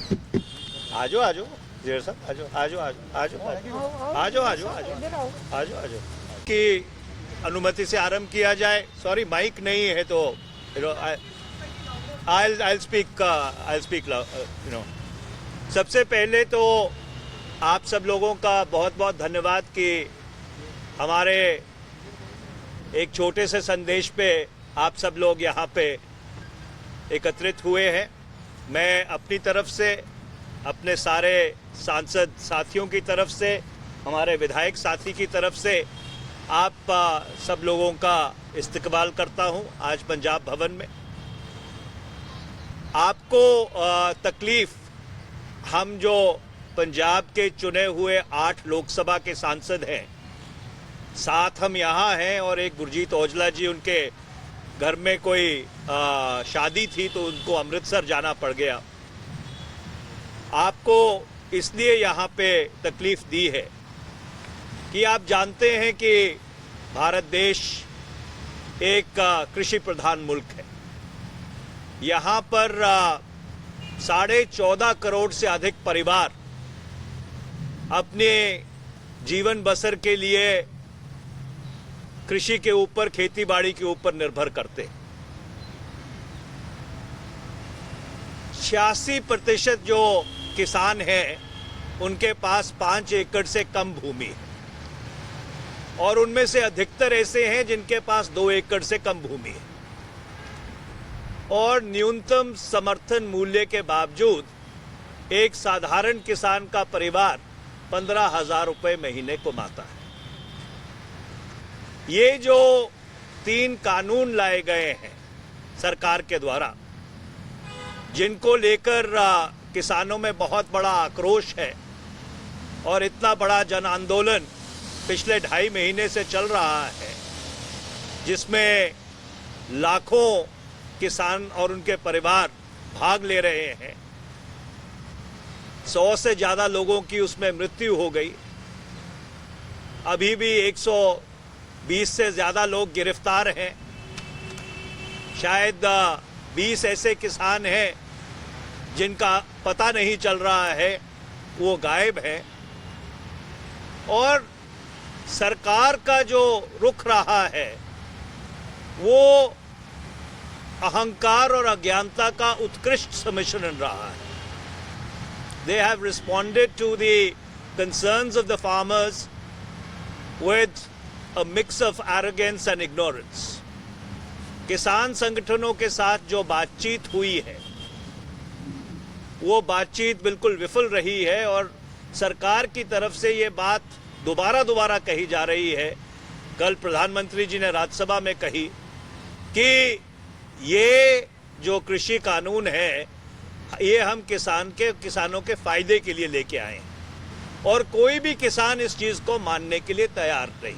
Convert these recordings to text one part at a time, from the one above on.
आजो आजो जेर साहब आजो आजो आजो आजो आजो आजो आजो आजो आजो की अनुमति से आरंभ किया जाए। सॉरी माइक नहीं है तो I'll speak you know। सबसे पहले तो आप सब लोगों का बहुत बहुत धन्यवाद कि हमारे एक छोटे से संदेश पे आप सब लोग यहाँ पे एकत्रित हुए हैं। मैं अपनी तरफ से, अपने सारे सांसद साथियों की तरफ से, हमारे विधायक साथी की तरफ से आप सब लोगों का इस्तकबाल करता हूँ आज पंजाब भवन में। आपको तकलीफ, हम जो पंजाब के चुने हुए 8 लोकसभा के सांसद हैं, 7 हम यहाँ हैं और एक गुरजीत औजला जी, उनके घर में कोई शादी थी तो उनको अमृतसर जाना पड़ गया। आपको इसलिए यहाँ पे तकलीफ दी है कि आप जानते हैं कि भारत देश एक कृषि प्रधान मुल्क है। यहाँ पर 14.5 करोड़ से अधिक परिवार अपने जीवन बसर के लिए कृषि के ऊपर, खेती बाड़ी के ऊपर निर्भर करते हैं। 86% जो किसान हैं उनके पास 5 एकड़ से कम भूमि है और उनमें से अधिकतर ऐसे हैं जिनके पास 2 एकड़ से कम भूमि है और न्यूनतम समर्थन मूल्य के बावजूद एक साधारण किसान का परिवार 15,000 रुपए महीने कमाता है। ये जो 3 कानून लाए गए हैं सरकार के द्वारा, जिनको लेकर किसानों में बहुत बड़ा आक्रोश है और इतना बड़ा जन आंदोलन पिछले 2.5 महीने से चल रहा है, जिसमें लाखों किसान और उनके परिवार भाग ले रहे हैं। 100 से ज़्यादा लोगों की उसमें मृत्यु हो गई। अभी भी 120 से ज़्यादा लोग गिरफ्तार हैं। शायद 20 ऐसे किसान हैं जिनका पता नहीं चल रहा है, वो गायब हैं। और सरकार का जो रुख रहा है वो अहंकार और अज्ञानता का उत्कृष्ट सम्मिश्रण रहा है। They have responded to the concerns of the farmers with a mix of arrogance and ignorance। किसान संगठनों के साथ जो बातचीत हुई है वो बातचीत बिल्कुल विफल रही है और सरकार की तरफ से ये बात दोबारा कही जा रही है। कल प्रधानमंत्री जी ने राज्यसभा में कही कि ये जो कृषि कानून है ये हम किसानों के फायदे के लिए लेके आए हैं और कोई भी किसान इस चीज को मानने के लिए तैयार नहीं।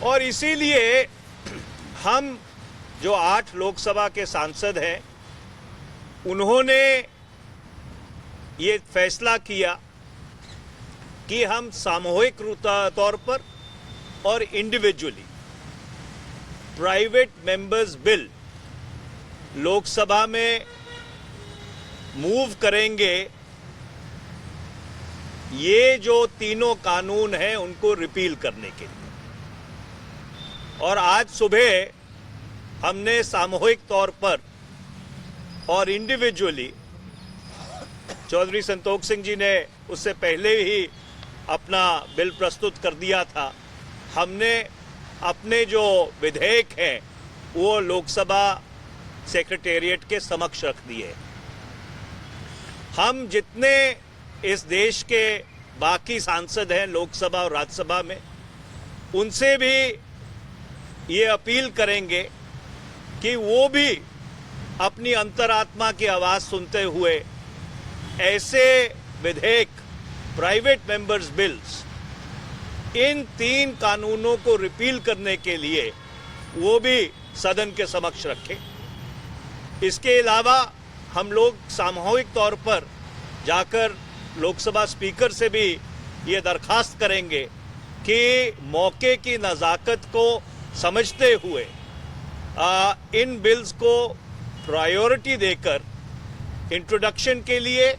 और इसीलिए हम जो 8 लोकसभा के सांसद हैं उन्होंने ये फैसला किया कि हम सामूहिक तौर पर और individually private members bill Lok Sabha में मूव करेंगे। ये जो तीनों कानून हैं उनको रिपील करने के लिए। और आज सुबह हमने सामूहिक तौर पर और इंडिविजुअली, चौधरी संतोख सिंह जी ने उससे पहले ही अपना बिल प्रस्तुत कर दिया था, हमने अपने जो विधेयक हैं वो लोकसभा सेक्रेटेरिएट के समक्ष रख दिए। हम जितने इस देश के बाकी सांसद हैं लोकसभा और राज्यसभा में, उनसे भी ये अपील करेंगे कि वो भी अपनी अंतरात्मा की आवाज़ सुनते हुए ऐसे विधेयक, प्राइवेट मेंबर्स बिल्स, इन 3 कानूनों को रिपील करने के लिए वो भी सदन के समक्ष रखें। इसके अलावा हम लोग सामूहिक तौर पर जाकर लोकसभा स्पीकर से भी ये दरखास्त करेंगे कि मौके की नज़ाकत को समझते हुए इन बिल्स को प्रायोरिटी देकर इंट्रोडक्शन के लिए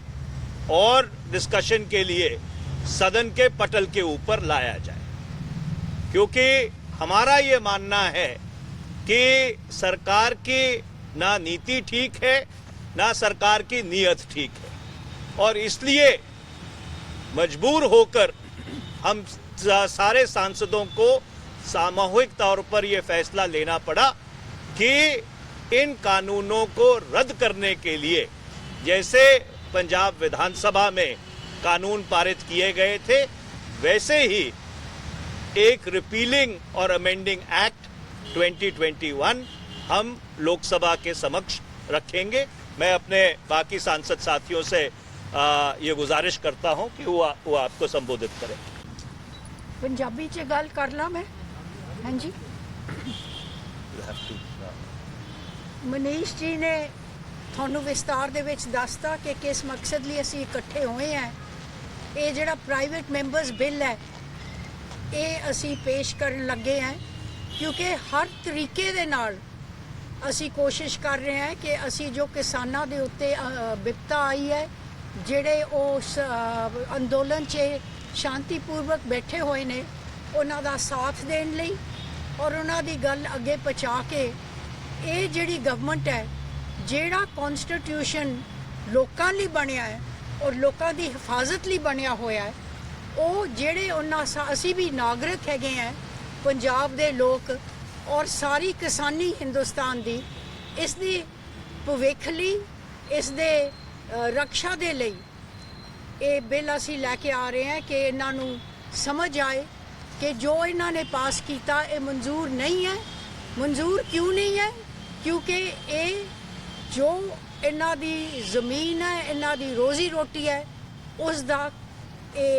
और डिस्कशन के लिए सदन के पटल के ऊपर लाया जाए, क्योंकि हमारा ये मानना है कि सरकार की ना नीति ठीक है ना सरकार की नीयत ठीक है, और इसलिए मजबूर होकर हम सारे सांसदों को सामूहिक तौर पर यह फैसला लेना पड़ा कि इन कानूनों को रद्द करने के लिए, जैसे पंजाब विधानसभा में कानून पारित किए गए थे, वैसे ही एक रिपीलिंग और अमेंडिंग एक्ट 2021 हम लोकसभा के समक्ष रखेंगे। मैं अपने बाकी सांसद साथियों से ये गुजारिश करता हूं कि वो आपको संबोधित करें। पंजाबी च गल कर ला मैं। हाँ जी, मनीष जी ने थानू विस्तार दे विच दसता कि किस मकसद लिए असी इकट्ठे होए हैं। ये जिहड़ा प्राइवेट मैंबर्स बिल है ये असी पेश करन लगे हैं, क्योंकि हर तरीके दे नाल असी कोशिश कर रहे हैं कि असी जो किसानां दे उत्ते विपता आई है, जिहड़े उस अंदोलन च शांतिपूर्वक बैठे हुए ने, उन्हां दा साथ देण लई और उन्हां दी गल अगे पहुँचा के ये जिहड़ी गवर्नमेंट है, जिहड़ा कॉन्स्टिट्यूशन लोकां लई बनिया है और लोकां दी हिफाजत लई बनिया होया है, वो जिहड़े उन्हां असी भी नागरिक हैगे हैं पंजाब दे लोक और सारी किसानी हिंदुस्तान दी, इस दी भविख लई, इस दे रक्षा दे लई ये बिल असी लैके आ रहे हैं कि इन्हां नूं समझ आए कि जो इन्हां ने पास किया ये मंजूर नहीं है। मंजूर क्यों नहीं है? क्योंकि ये जो इन्हां दी ज़मीन है, इन्हां दी रोज़ी रोटी है, उस दा ये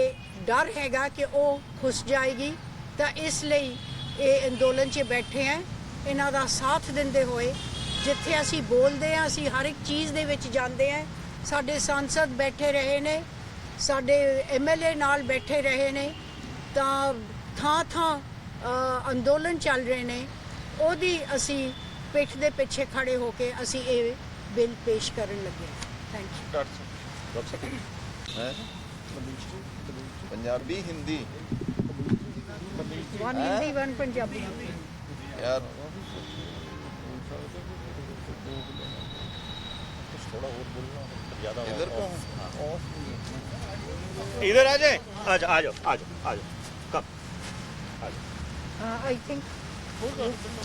डर हैगा कि वो खुस जाएगी। तो इसलिए ये अंदोलन च बैठे हैं, इन्हां दा साथ दिंदे होए जिथे असी बोलते हैं, असी हर एक चीज़ दे विच जांदे हैं। साडे सांसद बैठे रहे ने, साडे MLA नाल बैठे रहे ने, तां थां थां अंदोलन चल रहे ने, ओदी असी पिठ दे पिछे खड़े होके असी ये बिल पेश करन लगे। Thank you. Punjabi Hindi one Hindi one Punjabi यार, इधर को इधर आ जाए, आ जाओ आ जाओ आ जाओ आ जाओ, कब आ जाओ। I think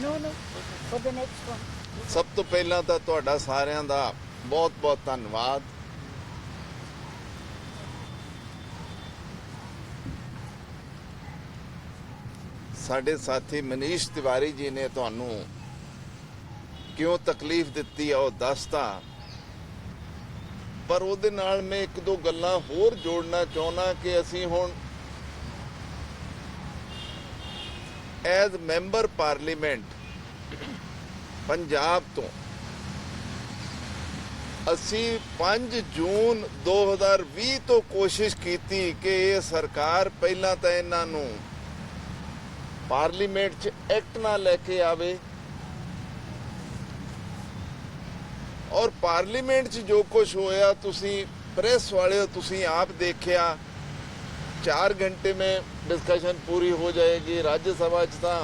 no no for the next one. ਸਭ ਤੋਂ ਪਹਿਲਾਂ ਤਾਂ ਤੁਹਾਡਾ ਸਾਰਿਆਂ ਦਾ ਬਹੁਤ ਬਹੁਤ ਧੰਨਵਾਦ। ਸਾਡੇ ਸਾਥੀ ਮਨੀਸ਼ ਤਿਵਾਰੀ ਜੀ ਨੇ ਤੁਹਾਨੂੰ ਕਿਉਂ ਤਕਲੀਫ ਦਿੱਤੀ ਹੈ ਉਹ ਦੱਸਤਾ, ਪਰ ਉਹਦੇ ਨਾਲ ਮੈਂ ਇੱਕ ਦੋ ਗੱਲਾਂ ਹੋਰ ਜੋੜਨਾ ਚਾਹੁੰਦਾ ਕਿ ਅਸੀਂ ਹੁਣ ਐਜ਼ ਮੈਂਬਰ ਪਾਰਲੀਮੈਂਟ ਪੰਜਾਬ ਤੋਂ ਅਸੀਂ 5 ਜੂਨ 2020 ਤੋਂ ਕੋਸ਼ਿਸ਼ ਕੀਤੀ ਕਿ ਇਹ ਸਰਕਾਰ ਪਹਿਲਾਂ ਤਾਂ ਇਹਨਾਂ ਨੂੰ ਪਾਰਲੀਮੈਂਟ 'ਚ ਐਕਟ ਨਾ ਲੈ ਕੇ ਆਵੇ, ਔਰ ਪਾਰਲੀਮੈਂਟ 'ਚ ਜੋ ਕੁਝ ਹੋਇਆ ਤੁਸੀਂ ਪ੍ਰੈਸ ਵਾਲੇ ਤੁਸੀਂ ਆਪ ਦੇਖਿਆ। 4 घंटे में डिस्कशन पूरी हो जाएगी। राज्य सभा 'ਚ ਤਾਂ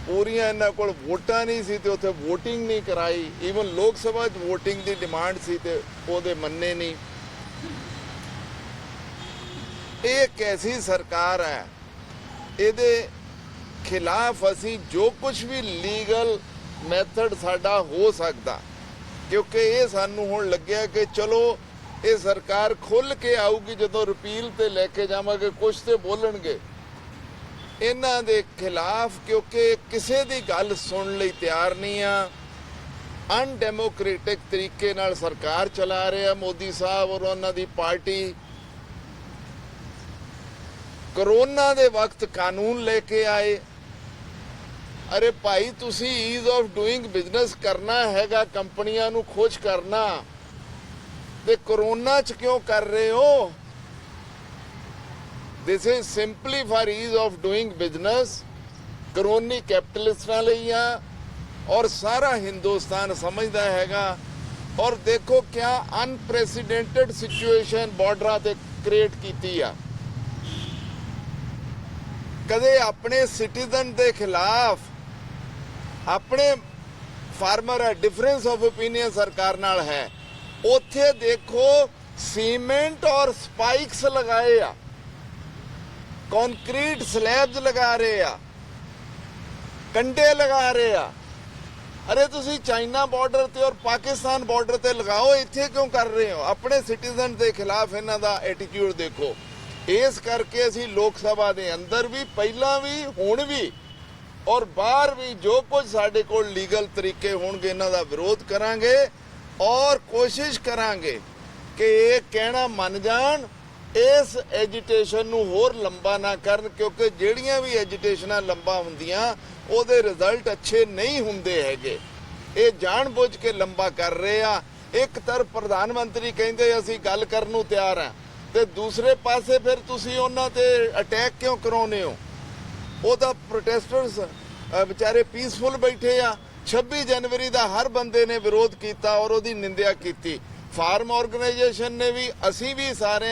ਪੂਰੀਆਂ ਇਹਨਾਂ ਕੋਲ ਵੋਟਾਂ ਨਹੀਂ ਸੀ ਤੇ ਉੱਥੇ ਵੋਟਿੰਗ ਨਹੀਂ ਕਰਾਈ। ਈਵਨ ਲੋਕ ਸਭਾ 'ਚ ਵੋਟਿੰਗ ਦੀ ਡਿਮਾਂਡ ਸੀ ਤੇ ਉਹਦੇ ਮੰਨੇ ਨਹੀਂ। ਇਹ ਇੱਕ ਐਸੀ ਸਰਕਾਰ ਹੈ, ਇਹਦੇ ਖਿਲਾਫ ਅਸੀਂ ਜੋ ਕੁਝ ਵੀ ਲੀਗਲ ਮੈਥਡ ਸਾਡਾ ਹੋ ਸਕਦਾ, ਕਿਉਂਕਿ ਇਹ ਸਾਨੂੰ ਹੁਣ ਲੱਗਿਆ ਕਿ ਚਲੋ ਇਹ ਸਰਕਾਰ ਖੁੱਲ੍ਹ ਕੇ ਆਊਗੀ, ਜਦੋਂ ਰਿਪੀਲ ਤੇ ਲੈ ਕੇ ਜਾਵਾਂਗੇ ਕੁਝ ਤੇ ਬੋਲਣਗੇ ਇਹਨਾਂ ਦੇ ਖਿਲਾਫ, ਕਿਉਂਕਿ ਕਿਸੇ ਦੀ ਗੱਲ ਸੁਣਨ ਲਈ ਤਿਆਰ ਨਹੀਂ ਆ। ਅਨਡੈਮੋਕ੍ਰੈਟਿਕ ਤਰੀਕੇ ਨਾਲ ਸਰਕਾਰ ਚਲਾ ਰਿਹਾ ਮੋਦੀ ਸਾਹਿਬ ਔਰ ਉਹਨਾਂ ਦੀ ਪਾਰਟੀ। ਕਰੋਨਾ ਦੇ ਵਕਤ ਕਾਨੂੰਨ ਲੈ ਕੇ ਆਏ। ਅਰੇ ਭਾਈ, ਤੁਸੀਂ ਈਜ਼ ਆਫ ਡੂਇੰਗ ਬਿਜ਼ਨਸ ਕਰਨਾ ਹੈਗਾ, ਕੰਪਨੀਆਂ ਨੂੰ ਖੋਜ ਕਰਨਾ, ਤੇ ਕਰੋਨਾ 'ਚ ਕਿਉਂ ਕਰ ਰਹੇ ਹੋ? This is simply for ease of doing business। Colony ਕੈਪੀਟਲਿਸਟਾਂ ਲਈ ਆ ਔਰ ਸਾਰਾ ਹਿੰਦੁਸਤਾਨ ਸਮਝਦਾ ਹੈਗਾ ਔਰ ਦੇਖੋ ਕਿਆ ਅਨਪ੍ਰੈਸੀਡੈਂਟਡ ਸਿਚੁਏਸ਼ਨ ਬਾਰਡਰਾਂ ਤੇ ਕ੍ਰੀਏਟ ਕੀਤੀ ਆ। ਕਦੇ ਆਪਣੇ ਸਿਟੀਜ਼ਨ ਦੇ ਖਿਲਾਫ ਆਪਣੇ ਫਾਰਮਰ ਹੈ, ਡਿਫਰੈਂਸ ਆਫ ਓਪੀਨੀਅਨ ਸਰਕਾਰ ਨਾਲ ਹੈ। ਉੱਥੇ ਦੇਖੋ सीमेंट और स्पाइक्स लगाए आ, कंक्रीट स्लैब्स लगा रहे आ, कंडे लगा रहे आ। अरे तुसी चाइना बॉर्डर ते और पाकिस्तान बॉर्डर ते लगाओ, इत्थे क्यों कर रहे हो? अपने सिटीजन के खिलाफ इन्हां दा एटीट्यूड देखो। इस करके असी लोक सभा दे अंदर भी, पहला भी, हुण भी और बाहर भी जो कुछ साडे कोल लीगल तरीके होणगे इन्हां दा विरोध करांगे और कोशिश करांगे कि ये कहना मन जान, इस एजिटेशन नूं होर लंबा ना करन, क्योंकि ਜਿਹੜੀਆਂ भी एजिटेशनां लंबा ਹੁੰਦੀਆਂ ਉਹਦੇ ਰਿਜ਼ਲਟ ਅੱਛੇ ਨਹੀਂ ਹੁੰਦੇ ਹੈਗੇ। ਇਹ ਜਾਣਬੁੱਝ ਕੇ ਲੰਬਾ ਕਰ ਰਹੇ ਆ। ਇੱਕ ਤਰਫ ਪ੍ਰਧਾਨ ਮੰਤਰੀ ਕਹਿੰਦੇ ਅਸੀਂ ਗੱਲ ਕਰਨ ਨੂੰ ਤਿਆਰ ਆ, ਤੇ ਦੂਸਰੇ ਪਾਸੇ ਫਿਰ ਤੁਸੀਂ ਉਹਨਾਂ ਤੇ ਅਟੈਕ ਕਿਉਂ ਕਰਾਉਂਦੇ ਹੋ? ਉਹਦਾ ਪ੍ਰੋਟੈਸਟਰਸ ਵਿਚਾਰੇ ਪੀਸਫੁਲ ਬੈਠੇ ਆ। 26 ਜਨਵਰੀ ਦਾ ਹਰ ਬੰਦੇ ਨੇ ਵਿਰੋਧ ਕੀਤਾ ਔਰ ਉਹਦੀ ਨਿੰਦਿਆ ਕੀਤੀ। फार्म ऑर्गेनाइजेशन ने भी, असी भी सारे,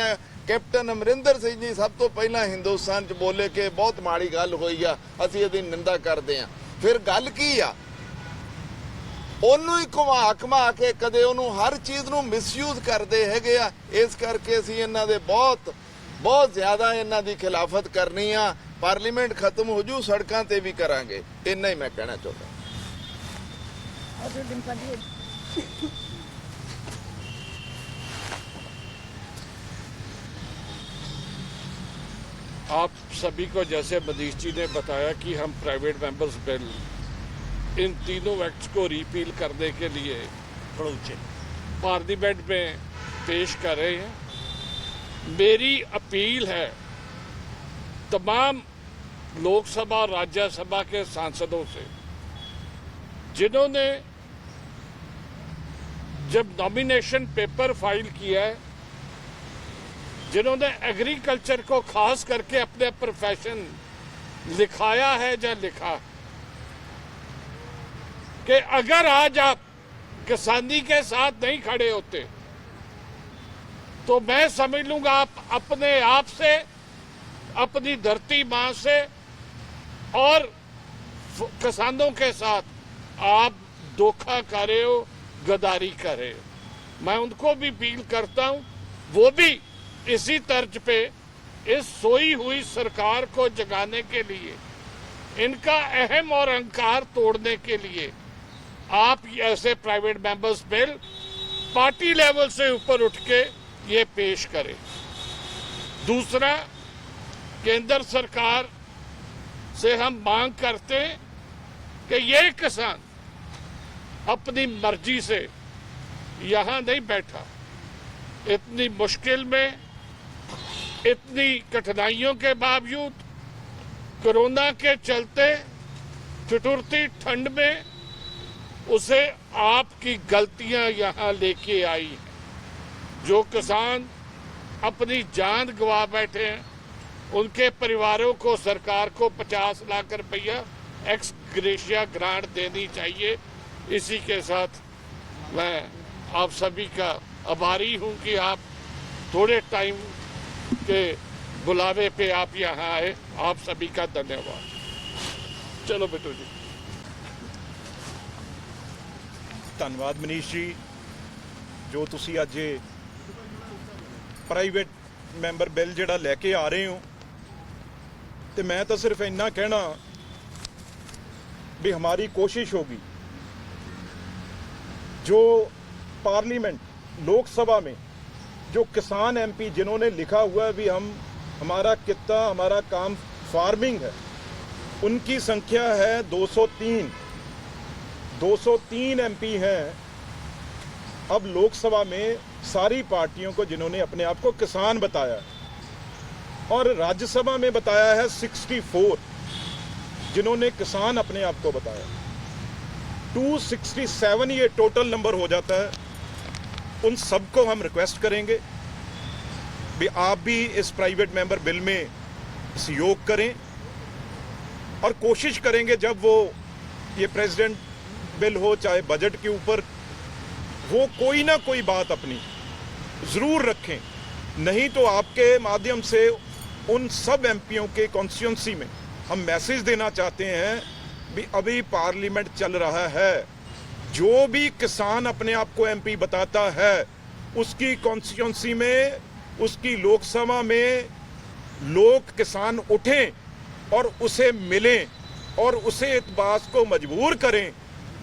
कैप्टन अमरिंदर सिंह जी सब तो पहला हिंदुस्तान च बोले कि बहुत माड़ी गल हुई आ, असी इहदी निंदा करते हैं। फिर गल की आ, ਉਹਨੂੰ ਹੀ ਘੁਮਾ ਕੇ ਕਦੇ ਉਹਨੂੰ ਹਰ ਚੀਜ਼ ਨੂੰ ਮਿਸਯੂਜ਼ ਕਰਦੇ ਹੈਗੇ ਆ। ਇਸ ਕਰਕੇ ਅਸੀਂ ਇਹਨਾਂ ਦੇ ਬਹੁਤ ਜ਼ਿਆਦਾ ਇਹਨਾਂ ਦੀ ਖਿਲਾਫਤ ਕਰਨੀ ਆ। ਪਾਰਲੀਮੈਂਟ ਖਤਮ ਹੋ ਜੂ, ਸੜਕਾਂ ਤੇ ਵੀ ਕਰਾਂਗੇ। ਇੰਨਾ ਹੀ ਮੈਂ ਕਹਿਣਾ ਚਾਹੁੰਦਾ। आप सभी को, जैसे मनीष जी ने बताया कि हम प्राइवेट मेंबर्स बिल इन तीनों एक्ट्स को रिपील करने के लिए पार्लियामेंट में पेश कर रहे हैं। मेरी अपील है तमाम लोकसभा और राज्यसभा के सांसदों से, जिन्होंने जब नॉमिनेशन पेपर फाइल किया है, जिन्होंने एग्रीकल्चर को खास करके अपने प्रोफेशन लिखाया है या लिखा, कि अगर आज आप किसानी के साथ नहीं खड़े होते तो मैं समझ लूंगा आप अपने आप से, अपनी धरती मां से और किसानों के साथ आप धोखा कर रहे हो, गद्दारी कर रहे हो। मैं उनको भी अपील करता हूं, वो भी इसी तर्ज पे इस सोई हुई सरकार को जगाने के लिए, इनका अहम और अहंकार तोड़ने के लिए आप ऐसे private members bill party level से ऊपर उठ के ये पेश करें। दूसरा, केंद्र सरकार से हम मांग करते हैं कि ये किसान अपनी मर्जी से यहां नहीं बैठा, इतनी मुश्किल में, इतनी कठिनाइयों के बावजूद, कोरोना के चलते ठिठुरती ठंड में, उसे आपकी गलतियां यहां लेके आई हैं। जो किसान अपनी जान गंवा बैठे हैं, उनके परिवारों को सरकार को 50 लाख रुपया एक्स ग्रेशिया ग्रांट देनी चाहिए। इसी के साथ मैं आप सभी का आभारी हूं कि आप थोड़े टाइम के बुलावे पे आप यहाँ आए। आप सभी का धन्यवाद। चलो बिट्टू जी। ਧੰਨਵਾਦ ਮਨੀਸ਼ ਜੀ, ਜੋ ਤੁਸੀਂ ਅੱਜ ਪ੍ਰਾਈਵੇਟ ਮੈਂਬਰ ਬਿੱਲ ਜਿਹੜਾ ਲੈ ਕੇ ਆ ਰਹੇ ਹੋ। ਤੇ ਮੈਂ ਤਾਂ ਸਿਰਫ ਇੰਨਾ ਕਹਿਣਾ भी हमारी कोशिश होगी जो पार्लियामेंट लोकसभा में जो किसान एमपी जिन्होंने लिखा हुआ है भी हमारा कितना हमारा काम फार्मिंग है, उनकी संख्या है 203 एमपी हैं अब लोकसभा में सारी पार्टियों को जिन्होंने अपने आप को किसान बताया, और राज्यसभा में बताया है 64 जिन्होंने किसान अपने आप को बताया। 267 ये टोटल नंबर हो जाता है। उन सबको हम रिक्वेस्ट करेंगे भी आप भी इस प्राइवेट मेंबर बिल में सहयोग करें, और कोशिश करेंगे जब वो ये प्रेसिडेंट बिल हो चाहे बजट के ऊपर वो कोई ना कोई बात अपनी ज़रूर रखें, नहीं तो आपके माध्यम से उन सब एमपीओं के कॉन्स्टिट्यूंसी में हम मैसेज देना चाहते हैं भी अभी पार्लियामेंट चल रहा है, जो भी किसान अपने आप को एमपी बताता है उसकी कॉन्स्टिट्यूंसी में, उसकी लोकसभा में लोग किसान उठें और उसे मिलें और उसे इस बात को मजबूर करें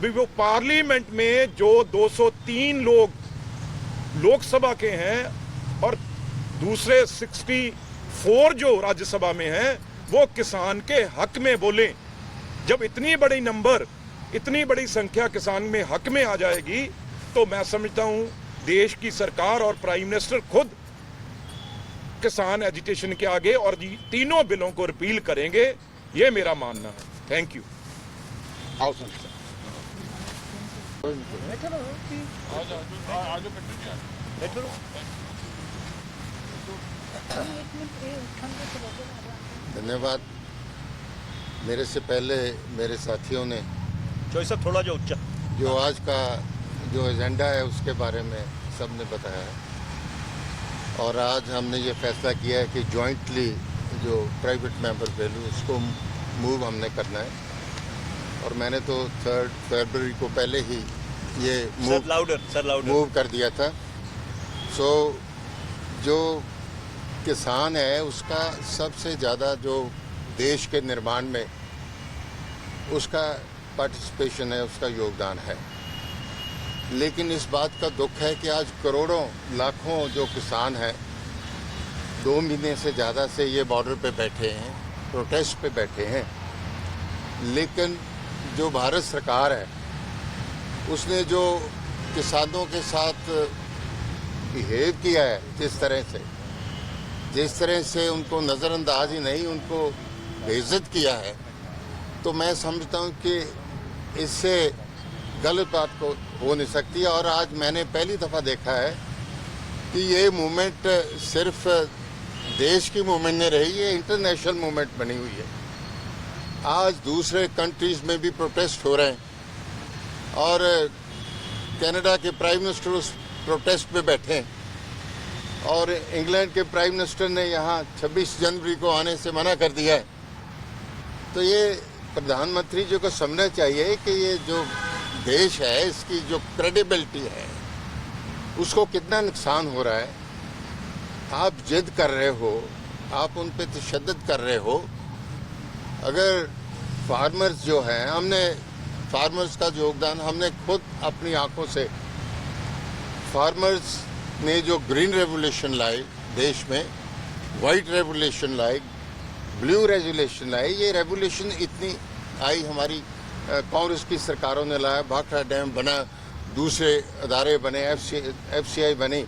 भी वो पार्लियामेंट में जो 203 लोग लोकसभा के हैं और दूसरे 64 जो राज्यसभा में हैं वो किसान के हक में बोलें। जब इतनी बड़ी नंबर, इतनी बड़ी संख्या किसान में हक में आ जाएगी तो मैं समझता हूं देश की सरकार और प्राइम मिनिस्टर खुद किसान एजिटेशन के आगे और तीनों बिलों को रिपील करेंगे, ये मेरा मानना है। Thank you. आओ सर। धन्यवाद। मेरे से पहले मेरे साथियों ने चॉइस साहब थोड़ा जो उच्चा, जो आज का जो एजेंडा है उसके बारे में सबने बताया है और आज हमने ये फैसला किया है कि जॉइंटली जो प्राइवेट मेंबर बिल उसको मूव हमने करना है और मैंने तो 3 फरवरी को पहले ही ये मूव कर दिया था। सो जो किसान है उसका सबसे ज़्यादा जो देश के निर्माण में उसका पार्टिसिपेशन है, उसका योगदान है, लेकिन इस बात का दुख है कि आज करोड़ों लाखों जो किसान हैं 2 महीने से ज़्यादा से ये बॉर्डर पे बैठे हैं, प्रोटेस्ट पे बैठे हैं, लेकिन जो भारत सरकार है उसने जो किसानों के साथ बिहेव किया है, जिस तरह से उनको नज़रअंदाज ही नहीं, उनको बेइज्जत किया है, तो मैं समझता हूँ कि इससे गलत बात को हो नहीं सकती। और आज मैंने पहली दफ़ा देखा है कि ये मूवमेंट सिर्फ देश की मूवमेंट नहीं रही, ये इंटरनेशनल मूवमेंट बनी हुई है। आज दूसरे कंट्रीज़ में भी प्रोटेस्ट हो रहे हैं और कनाडा के प्राइम मिनिस्टर उस प्रोटेस्ट में बैठे हैं और इंग्लैंड के प्राइम मिनिस्टर ने यहाँ 26 जनवरी को आने से मना कर दिया है। तो ये प्रधानमंत्री जी को समझना चाहिए कि ये जो देश है इसकी जो क्रेडिबिलिटी है उसको कितना नुकसान हो रहा है। आप जिद कर रहे हो, आप उन पे तशद्दुद कर रहे हो। अगर फार्मर्स जो हैं, हमने फार्मर्स का योगदान हमने खुद अपनी आंखों से, फार्मर्स ने जो ग्रीन रेवोल्यूशन लाई देश में, वाइट रेवोल्यूशन लाई, ब्लू रेवोल्यूशन लाई, ये रेवोल्यूशन इतनी आई हमारी कांग्रेस की सरकारों ने लाया। भाखड़ा डैम बना, दूसरे अदारे बने, FCI बनी,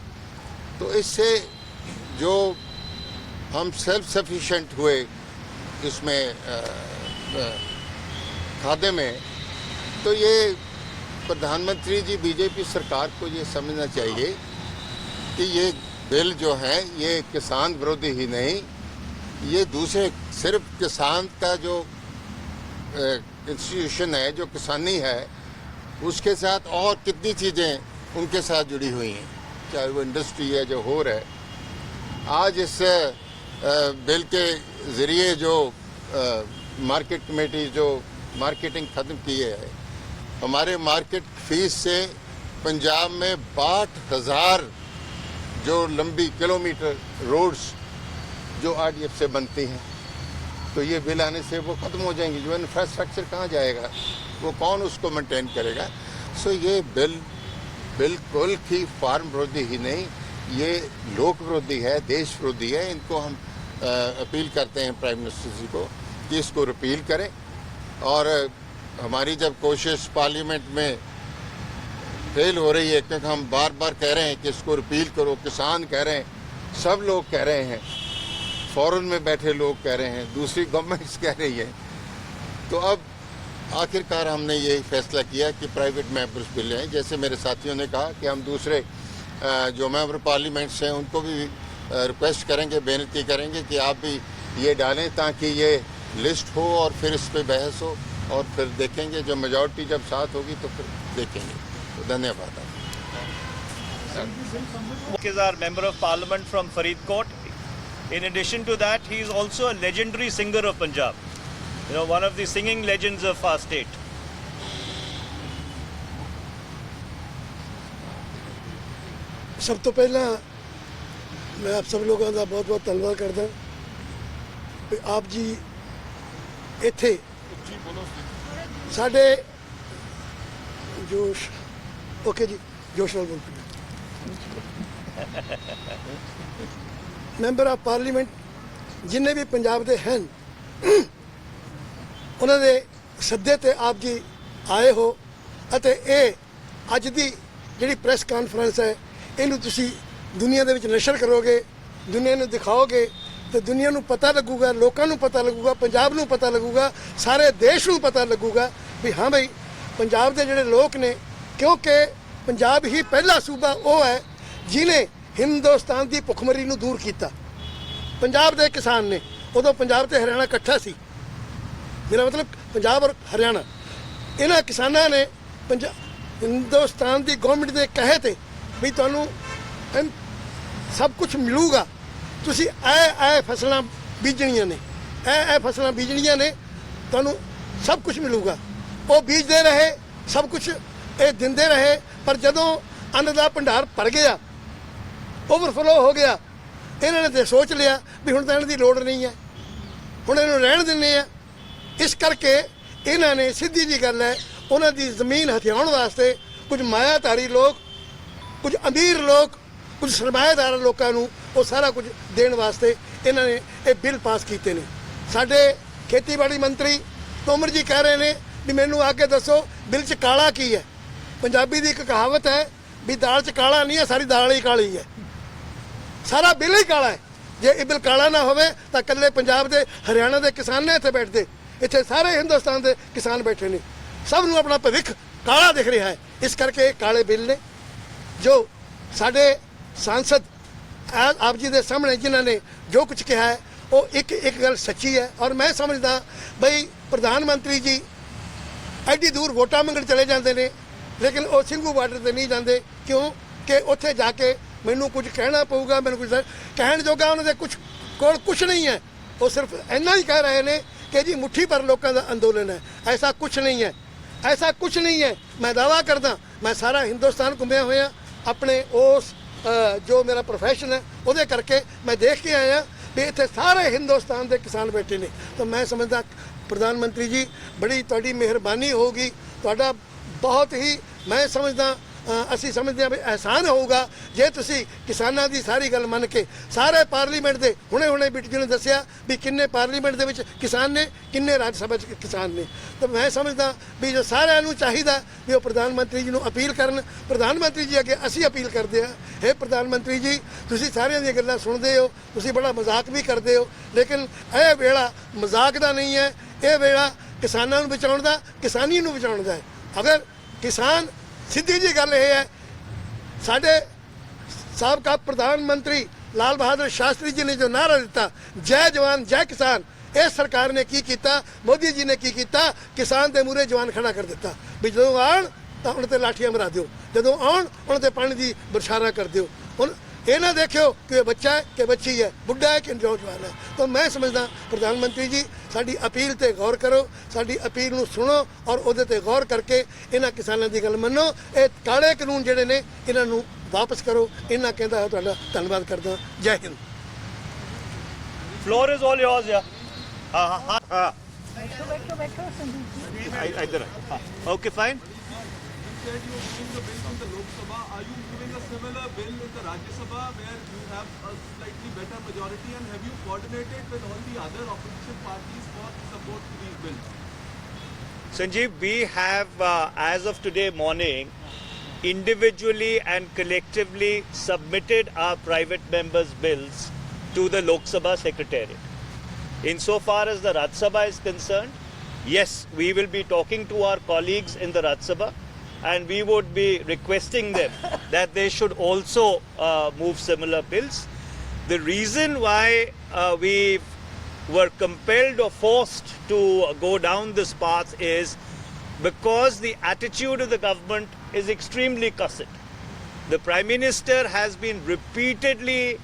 तो इससे जो हम सेल्फ सफिशिएंट हुए इसमें खाद्य में, तो ये प्रधानमंत्री जी बीजेपी सरकार को ये समझना चाहिए कि ये बिल जो है ये किसान विरोधी ही नहीं, ये दूसरे सिर्फ किसान का जो इंस्टीट्यूशन है, जो किसानी है, उसके साथ और कितनी चीज़ें उनके साथ जुड़ी हुई हैं, चाहे वो इंडस्ट्री है जो हो रहा है। आज इस बिल के ज़रिए जो मार्केट कमेटी जो मार्केटिंग ख़त्म की है, हमारे मार्केट फीस से पंजाब में 62,000 जो लंबी किलोमीटर रोड्स जो RDF से बनती हैं, तो ये बिल आने से वो ख़त्म हो जाएंगी। जो इंफ्रास्ट्रक्चर कहाँ जाएगा, वो कौन उसको मेंटेन करेगा। सो ये बिल बिल्कुल ही फार्म विरोधी ही नहीं, ये लोक विरोधी है, देश विरोधी है। इनको हम अपील करते हैं प्राइम मिनिस्टर जी को कि इसको रिपील करें। और हमारी जब कोशिश पार्लियामेंट में फेल हो रही है, क्योंकि हम बार बार कह रहे हैं कि इसको रिपील करो, किसान कह रहे हैं, सब लोग कह रहे हैं, फॉरेन में बैठे लोग कह रहे हैं, दूसरी गवर्नमेंट्स कह रही है, तो अब आखिरकार हमने ये फैसला किया कि प्राइवेट मेंबर्स बिल हैं। जैसे मेरे साथियों ने कहा कि हम दूसरे जो मेंबर पार्लियामेंट्स हैं उनको भी रिक्वेस्ट करेंगे, बेनती करेंगे कि आप भी ये डालें ताकि ये लिस्ट हो और फिर इस पर बहस हो और फिर देखेंगे, जो मेजॉरिटी जब साथ होगी तो फिर देखेंगे। तो धन्यवाद। Is our member of parliament from Faridkot. In addition to that, he is also a legendary singer of Punjab. You know, one of the singing legends of our state. ਸਭ ਤੋਂ ਪਹਿਲਾਂ ਮੈਂ ਆਪ ਸਭ ਲੋਕਾਂ ਦਾ ਬਹੁਤ ਬਹੁਤ ਧੰਨਵਾਦ ਕਰਦਾ ਕਿ ਆਪ ਜੀ ਇੱਥੇ ਸਾਡੇ ਜੋਸ਼ ਓਕੇ ਜੀ ਜੋਸ਼ ਨਾਲ ਬੋਲੋ ਮੈਂਬਰ ਆਫ ਪਾਰਲੀਮੈਂਟ ਜਿੰਨੇ ਵੀ ਪੰਜਾਬ ਦੇ ਹਨ ਉਹਨਾਂ ਦੇ ਸੱਦੇ ਤੇ ਆਪ ਜੀ ਆਏ ਹੋ ਅਤੇ ਇਹ ਅੱਜ ਦੀ ਜਿਹੜੀ ਪ੍ਰੈਸ ਕਾਨਫਰੰਸ ਹੈ ਇਹਨੂੰ ਤੁਸੀਂ ਦੁਨੀਆ ਦੇ ਵਿੱਚ ਨਸ਼ਰ ਕਰੋਗੇ ਦੁਨੀਆ ਨੂੰ ਦਿਖਾਓਗੇ ਤੇ ਦੁਨੀਆ ਨੂੰ ਪਤਾ ਲੱਗੂਗਾ ਲੋਕਾਂ ਨੂੰ ਪਤਾ ਲੱਗੂਗਾ ਪੰਜਾਬ ਨੂੰ ਪਤਾ ਲੱਗੂਗਾ ਸਾਰੇ ਦੇਸ਼ ਨੂੰ ਪਤਾ ਲੱਗੂਗਾ ਵੀ ਹਾਂ ਬਈ ਪੰਜਾਬ ਦੇ ਜਿਹੜੇ ਲੋਕ ਨੇ ਕਿਉਂਕਿ ਪੰਜਾਬ ਹੀ ਪਹਿਲਾ ਸੂਬਾ ਉਹ ਹੈ ਜਿਨੇ ਹਿੰਦੁਸਤਾਨ ਦੀ ਭੁੱਖਮਰੀ ਨੂੰ ਦੂਰ ਕੀਤਾ ਪੰਜਾਬ ਦੇ ਕਿਸਾਨ ਨੇ ਉਦੋਂ ਪੰਜਾਬ ਤੇ ਹਰਿਆਣਾ ਇਕੱਠਾ ਸੀ ਮੇਰਾ ਮਤਲਬ ਪੰਜਾਬ ਔਰ ਹਰਿਆਣਾ ਇਹਨਾਂ ਕਿਸਾਨਾਂ ਨੇ ਹਿੰਦੁਸਤਾਨ ਦੀ ਗਵਰਨਮੈਂਟ ਦੇ ਕਹੇ ਤੇ ਵੀ ਤੁਹਾਨੂੰ ਸਭ ਕੁਝ ਮਿਲੂਗਾ ਤੁਸੀਂ ਇਹ ਫਸਲਾਂ ਬੀਜਣੀਆਂ ਨੇ ਇਹ ਫਸਲਾਂ ਬੀਜਣੀਆਂ ਨੇ ਤੁਹਾਨੂੰ ਸਭ ਕੁਝ ਮਿਲੂਗਾ ਉਹ ਬੀਜਦੇ ਰਹੇ ਸਭ ਕੁਝ ਇਹ ਦਿੰਦੇ ਰਹੇ ਪਰ ਜਦੋਂ ਅੰਨ ਦਾ ਭੰਡਾਰ ਭਰ ਗਿਆ ਓਵਰਫਲੋ ਹੋ ਗਿਆ ਇਹਨਾਂ ਨੇ ਤੇ ਸੋਚ ਲਿਆ ਵੀ ਹੁਣ ਤਾਂ ਇਹਨਾਂ ਦੀ ਲੋੜ ਨਹੀਂ ਹੈ ਹੁਣ ਇਹਨੂੰ ਰਹਿਣ ਦਿੰਦੇ ਆ ਇਸ ਕਰਕੇ ਇਹਨਾਂ ਨੇ ਸਿੱਧੀ ਜੀ ਗੱਲ ਹੈ ਉਹਨਾਂ ਦੀ ਜ਼ਮੀਨ ਹਥਿਆਉਣ ਵਾਸਤੇ ਕੁਝ ਮਾਇਆਧਾਰੀ ਲੋਕ ਕੁਝ ਅਮੀਰ ਲੋਕ ਕੁਝ ਸਰਮਾਏਦਾਰ ਲੋਕਾਂ ਨੂੰ ਉਹ ਸਾਰਾ ਕੁਝ ਦੇਣ ਵਾਸਤੇ ਇਹਨਾਂ ਨੇ ਇਹ ਬਿੱਲ ਪਾਸ ਕੀਤੇ ਨੇ ਸਾਡੇ ਖੇਤੀਬਾੜੀ ਮੰਤਰੀ ਤੋਮਰ ਜੀ ਕਹਿ ਰਹੇ ਨੇ ਵੀ ਮੈਨੂੰ ਆ ਕੇ ਦੱਸੋ ਬਿੱਲ 'ਚ ਕਾਲਾ ਕੀ ਹੈ ਪੰਜਾਬੀ ਦੀ ਇੱਕ ਕਹਾਵਤ ਹੈ ਵੀ ਦਾਲ 'ਚ ਕਾਲਾ ਨਹੀਂ ਹੈ ਸਾਰੀ ਦਾਲ ਹੀ ਕਾਲੀ ਹੈ ਸਾਰਾ ਬਿੱਲ ਹੀ ਕਾਲਾ ਹੈ ਜੇ ਇਹ ਬਿੱਲ ਕਾਲਾ ਨਾ ਹੋਵੇ ਤਾਂ ਇਕੱਲੇ ਪੰਜਾਬ ਦੇ ਹਰਿਆਣਾ ਦੇ ਕਿਸਾਨ ਨੇ ਇੱਥੇ ਬੈਠਦੇ ਇੱਥੇ ਸਾਰੇ ਹਿੰਦੁਸਤਾਨ ਦੇ ਕਿਸਾਨ ਬੈਠੇ ਨੇ ਸਭ ਨੂੰ ਆਪਣਾ ਭਵਿੱਖ ਕਾਲਾ ਦਿਖ ਰਿਹਾ ਹੈ ਇਸ ਕਰਕੇ ਇਹ ਕਾਲੇ ਬਿੱਲ ਨੇ ਜੋ ਸਾਡੇ सांसद आप जी के सामने जिन्होंने जो कुछ कहा है वो एक गल सच्ची है और मैं समझदा भाई प्रधानमंत्री जी एडी दूर वोटा मंगण चले जाते हैं लेकिन वो सिंघू बार्डर से नहीं जाते क्यों कि उत्थे जाके मैनू कुछ कहना पऊगा मैनू कुछ कहण जोगा उन्होंने कुछ नहीं है वो सिर्फ इन्ना ही कह रहे हैं कि जी मुट्ठी पर लोगों का अंदोलन है ऐसा कुछ नहीं है ऐसा कुछ नहीं है मैं दावा करदा मैं सारा हिंदुस्तान घूमिया होया अपने उस जो मेरा प्रोफैशन है ਉਹਦੇ ਕਰਕੇ मैं देख के आया भी इतने सारे हिंदुस्तान के किसान बैठे ने तो मैं समझदा प्रधानमंत्री जी बड़ी तुहाडी मेहरबानी होगी तुहाडा बहुत ही मैं समझदा ਅਸੀਂ ਸਮਝਦੇ ਹਾਂ ਵੀ ਅਹਿਸਾਨ ਹੋਊਗਾ ਜੇ ਤੁਸੀਂ ਕਿਸਾਨਾਂ ਦੀ ਸਾਰੀ ਗੱਲ ਮੰਨ ਕੇ ਸਾਰੇ ਪਾਰਲੀਮੈਂਟ ਦੇ ਹੁਣੇ ਬਿੱਟ ਜੀ ਨੇ ਦੱਸਿਆ ਵੀ ਕਿੰਨੇ ਪਾਰਲੀਮੈਂਟ ਦੇ ਵਿੱਚ ਕਿਸਾਨ ਨੇ ਕਿੰਨੇ ਰਾਜ ਸਭਾ 'ਚ ਕਿਸਾਨ ਨੇ ਤਾਂ ਮੈਂ ਸਮਝਦਾ ਵੀ ਜੋ ਸਾਰਿਆਂ ਨੂੰ ਚਾਹੀਦਾ ਵੀ ਉਹ ਪ੍ਰਧਾਨ ਮੰਤਰੀ ਜੀ ਨੂੰ ਅਪੀਲ ਕਰਨ ਪ੍ਰਧਾਨ ਮੰਤਰੀ ਜੀ ਅੱਗੇ ਅਸੀਂ ਅਪੀਲ ਕਰਦੇ ਹਾਂ ਹੇ ਪ੍ਰਧਾਨ ਮੰਤਰੀ ਜੀ ਤੁਸੀਂ ਸਾਰਿਆਂ ਦੀਆਂ ਗੱਲਾਂ ਸੁਣਦੇ ਹੋ ਤੁਸੀਂ ਬੜਾ ਮਜ਼ਾਕ ਵੀ ਕਰਦੇ ਹੋ ਲੇਕਿਨ ਇਹ ਵੇਲਾ ਮਜ਼ਾਕ ਦਾ ਨਹੀਂ ਹੈ ਇਹ ਵੇਲਾ ਕਿਸਾਨਾਂ ਨੂੰ ਬਚਾਉਣ ਦਾ ਕਿਸਾਨੀ ਨੂੰ ਬਚਾਉਣ ਦਾ ਹੈ ਅਗਰ ਕਿਸਾਨ सिद्धी जी गल यह है साढ़े साबका प्रधानमंत्री लाल बहादुर शास्त्री जी ने जो नारा दिता जय जवान जय किसान इस सरकार ने की किया मोदी जी ने की किया किसान के मूहरे जवान खड़ा कर दिता भी जो आन तो उन्होंने लाठियां मरा दो जो आन उन्होंने पानी की बरसारा कर दो हूँ ये ना देखो कि बच्चा है कि बच्ची है बुढ़ा है कि नौजवान है तो मैं समझदा प्रधानमंत्री जी साड़ी अपील ते गौर करो साड़ी अपील नूं सुनो और उहदे ते गौर करके इन्हां किसानां दी गल मन्नो ये काले कानून जिहड़े ने इन्हां नूं वापस करो इन्हां कहंदा तुहाडा धन्नवाद करदा जय Hind floor is all yours या हाँ बैठो संदीप जी इधर okay fine said you are moving the bill from the Lok Sabha. Are you moving a similar bill in the Rajya Sabha where you have a slightly better majority, and have you coordinated with all the other opposition parties for support to these bills? Sanjeev, we have as of today morning individually and collectively submitted our private members' bills to the Lok Sabha Secretariat. Insofar as the Rajya Sabha is concerned, yes, we will be talking to our colleagues in the Rajya Sabha and we would be requesting them that they should also move similar bills. The reason why we were compelled or forced to go down this path is because the attitude of the government is extremely cusset. The Prime Minister has been repeatedly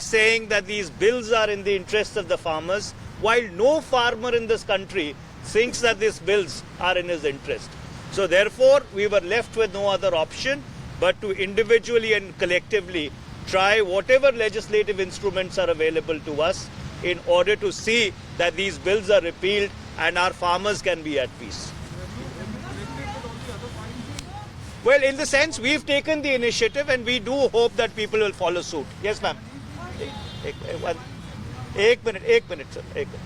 saying that these bills are in the interest of the farmers, while no farmer in this country thinks that these bills are in his interest. So therefore, we were left with no other option but to individually and collectively try whatever legislative instruments are available to us in order to see that these bills are repealed and our farmers can be at peace. Well, in the sense, we've taken the initiative and we do hope that people will follow suit. Yes, ma'am. एक minute, sir. एक minute.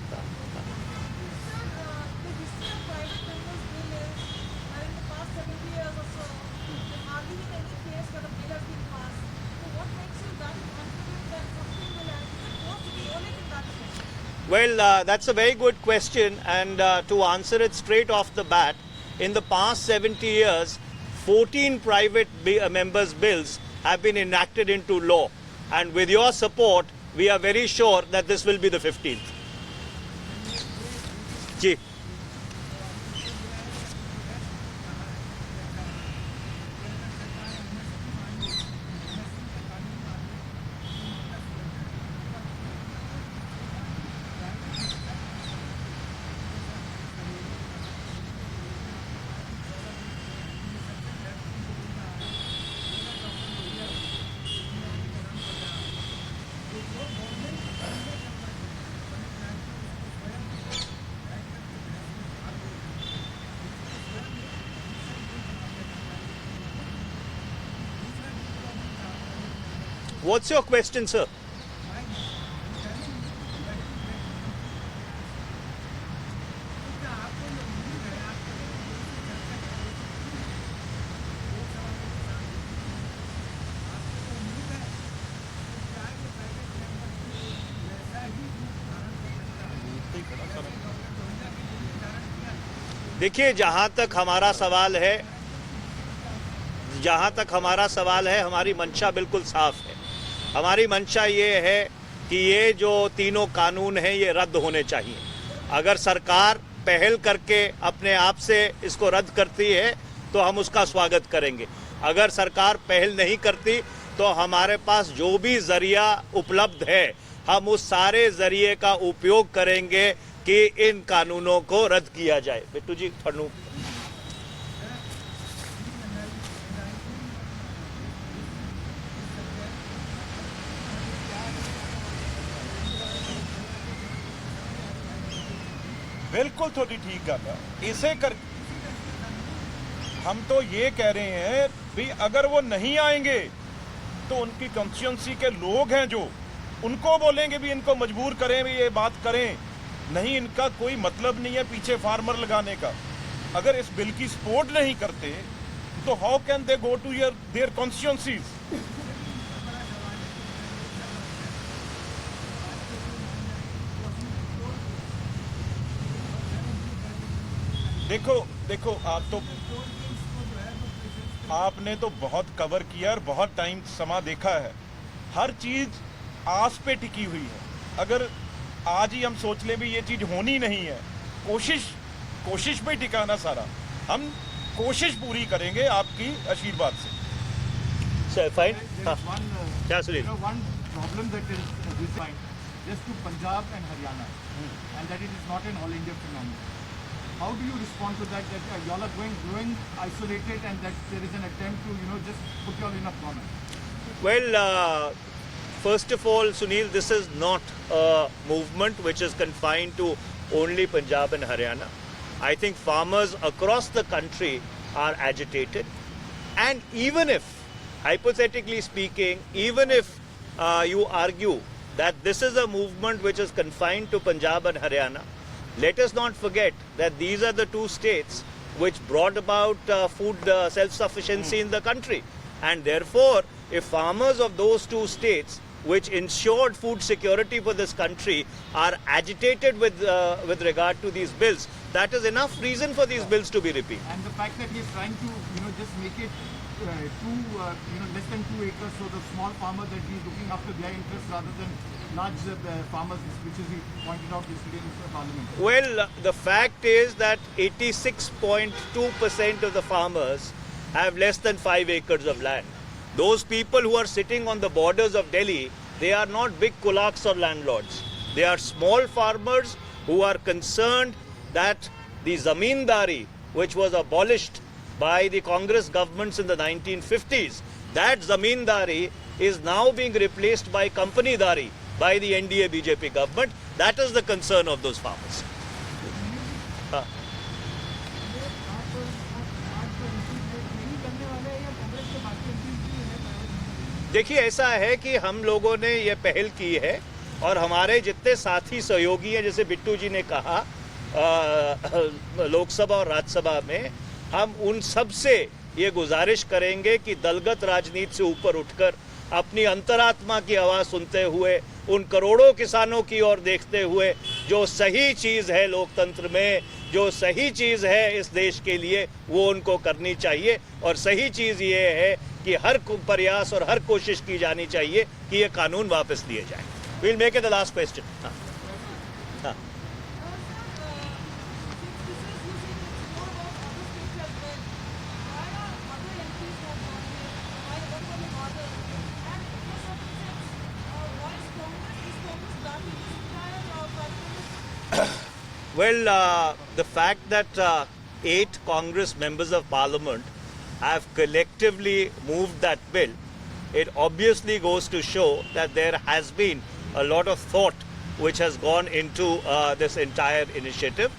Well, that's a very good question, and to answer it straight off the bat, in the past 70 years, 14 private members' bills have been enacted into law, and with your support, we are very sure that this will be the 15th. Ji. What's your question, sir? देखिए, जहां तक हमारा सवाल है, हमारी मंशा बिल्कुल साफ है। हमारी मंशा ये है कि ये जो तीनों कानून हैं ये रद्द होने चाहिए। अगर सरकार पहल करके अपने आप से इसको रद्द करती है तो हम उसका स्वागत करेंगे। अगर सरकार पहल नहीं करती तो हमारे पास जो भी जरिया उपलब्ध है हम उस सारे जरिए का उपयोग करेंगे कि इन कानूनों को रद्द किया जाए। बिट्टू जी, थोड़ू बिल्कुल थोड़ी ठीक गल है। इसे कर हम तो ये कह रहे हैं भी अगर वो नहीं आएंगे तो उनकी कॉन्स्टिट्यूंसी के लोग हैं जो उनको बोलेंगे भी इनको मजबूर करें भी ये बात करें। नहीं, इनका कोई मतलब नहीं है पीछे फार्मर लगाने का। अगर इस बिल की सपोर्ट नहीं करते तो how can they go to their constituencies. देखो आपने तो बहुत कवर किया और बहुत टाइम समा देखा है। हर चीज आस पे टिकी हुई है। अगर आज ही हम सोच ले भी ये चीज होनी नहीं है, कोशिश पे टिकाना सारा। हम कोशिश पूरी करेंगे आपकी आशीर्वाद से। सर फाइन क्या Sunil? One problem that is defined just to Punjab and Haryana, and that it is not an all India phenomenon. How do you respond to that? That y'all are going isolated, and that there is an attempt to just put y'all in a corner. Well, first of all, Sunil, this is not a movement which is confined to only Punjab and Haryana. I think farmers across the country are agitated, and even if, hypothetically speaking, even if you argue that this is a movement which is confined to Punjab and Haryana, let us not forget that these are the two states which brought about food self-sufficiency in the country, and therefore if farmers of those two states which ensured food security for this country are agitated with regard to these bills, that is enough reason for these bills to be repealed. And the fact that he is trying to just make it less than 2 acres, so the small farmer that he is looking after their interests rather than large farmers, which is he pointed out yesterday in Parliament. Well, the fact is that 86.2% of the farmers have less than 5 acres of land. Those people who are sitting on the borders of Delhi, they are not big kulaks or landlords. They are small farmers who are concerned that the zamindari, which was abolished by the Congress governments in the 1950s, that zamindari is now being replaced by Kampanidari by the NDA BJP government. That is the concern of those farmers. देखिए, ऐसा है कि हम लोगों ने ये पहल की है और हमारे जितने साथी सहयोगी हैं, जैसे बिट्टू जी ने कहा लोकसभा और राज्यसभा में, हम उन सब से ये गुजारिश करेंगे कि दलगत राजनीति से ऊपर उठकर अपनी अंतरात्मा की आवाज़ सुनते हुए, उन करोड़ों किसानों की ओर देखते हुए, जो सही चीज़ है लोकतंत्र में, जो सही चीज़ है इस देश के लिए, वो उनको करनी चाहिए। और सही चीज़ ये है कि हर प्रयास और हर कोशिश की जानी चाहिए कि ये कानून वापस लिए जाए। We'll make it the last question. Well, the fact that 8 Congress members of Parliament have collectively moved that bill, it obviously goes to show that there has been a lot of thought which has gone into this entire initiative.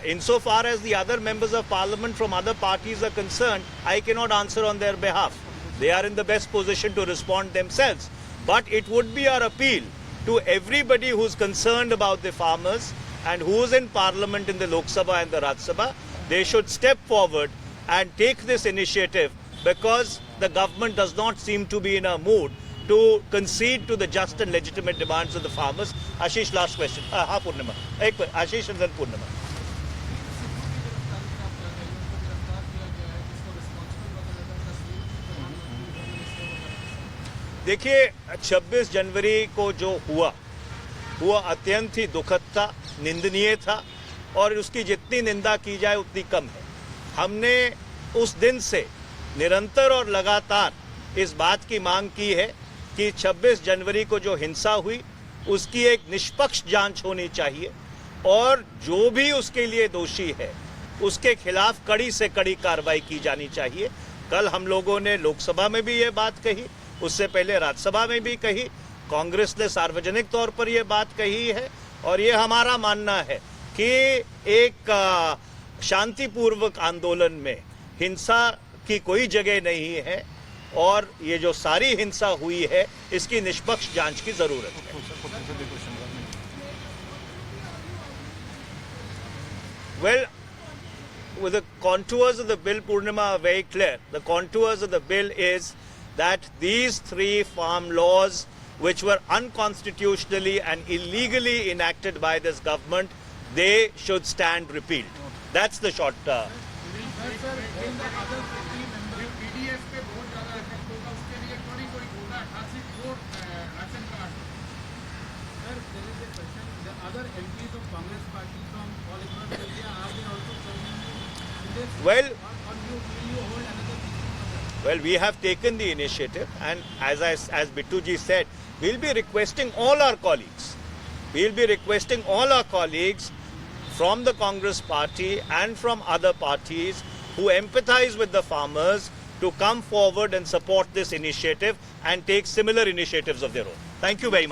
Insofar as the other members of Parliament from other parties are concerned, I cannot answer on their behalf. They are in the best position to respond themselves. But it would be our appeal to everybody who's concerned about the farmers and who's in Parliament in the Lok Sabha and the Rajya Sabha, they should step forward and take this initiative, because the government does not seem to be in a mood to concede to the just and legitimate demands of the farmers. Ashish, last question. Purnima. Ashish and then Purnima. देखिए, 26 जनवरी को जो हुआ अत्यंत ही दुखद था, निंदनीय था, और उसकी जितनी निंदा की जाए उतनी कम है। हमने उस दिन से निरंतर और लगातार इस बात की मांग की है कि 26 जनवरी को जो हिंसा हुई उसकी एक निष्पक्ष जांच होनी चाहिए, और जो भी उसके लिए दोषी है उसके खिलाफ कड़ी से कड़ी कार्रवाई की जानी चाहिए। कल हम लोगों ने लोकसभा में भी ये बात कही, उससे पहले राज्यसभा में भी कही, कांग्रेस ने सार्वजनिक तौर पर ये बात कही है, और ये हमारा मानना है कि एक शांतिपूर्वक आंदोलन में हिंसा की कोई जगह नहीं है, और ये जो सारी हिंसा हुई है इसकी निष्पक्ष जांच की जरूरत है। Well, with the contours of the bill, Purnima, are very clear. The contours of the bill is that these 3 farm laws, which were unconstitutionally and illegally enacted by this government, they should stand repealed. That's the short. Well, we have taken the initiative, and as Bittu ji said, we'll be requesting all our colleagues. We'll be requesting all our colleagues from the Congress party and from other parties who empathize with the farmers to come forward and support this initiative and take similar initiatives of their own. Thank you very much.